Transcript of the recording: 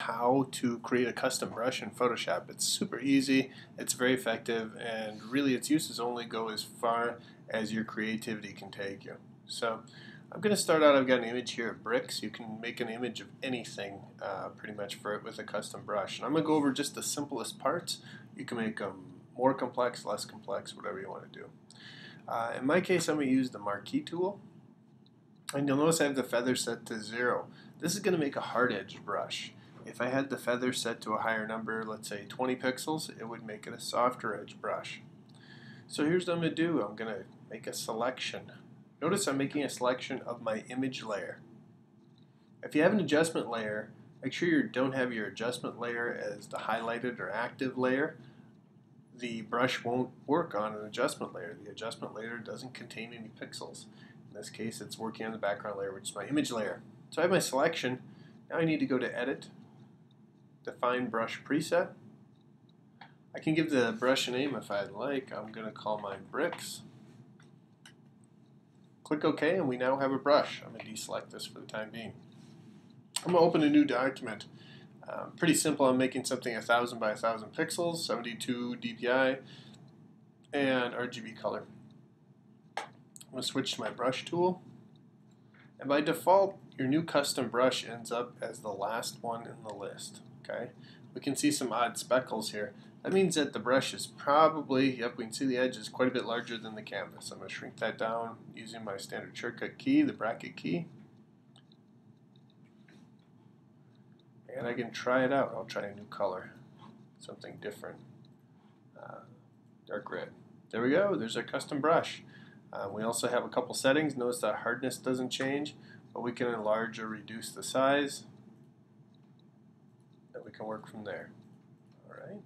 how to create a custom brush in Photoshop. It's super easy, it's very effective, and really its uses only go as far as your creativity can take you. So I'm going to start out, I've got an image here of bricks. You can make an image of anything pretty much for it with a custom brush. And I'm going to go over just the simplest parts. You can make them more complex, less complex, whatever you want to do. In my case, I'm going to use the marquee tool. And you'll notice I have the feather set to 0. This is going to make a hard-edged brush. If I had the feather set to a higher number, let's say 20 pixels, it would make it a softer edge brush. So here's what I'm going to do. I'm going to make a selection. Notice I'm making a selection of my image layer. If you have an adjustment layer, make sure you don't have your adjustment layer as the highlighted or active layer. The brush won't work on an adjustment layer. The adjustment layer doesn't contain any pixels. In this case, it's working on the background layer, which is my image layer. So I have my selection. Now I need to go to Edit, Define Brush Preset. I can give the brush a name if I'd like. I'm going to call mine Bricks. Click OK, and we now have a brush. I'm going to deselect this for the time being. I'm going to open a new document. Pretty simple. I'm making something 1000 by 1000 pixels, 72 dpi, and RGB color. I'm going to switch to my brush tool. And by default, your new custom brush ends up as the last one in the list. Okay, we can see some odd speckles here. That means that the brush is probably, yep, we can see the edge is quite a bit larger than the canvas. I'm going to shrink that down using my standard shortcut key, the bracket key. And I can try it out. I'll try a new color, something different. Dark red. There we go. There's our custom brush. We also have a couple settings. Notice that hardness doesn't change, but we can enlarge or reduce the size. And we can work from there. All right.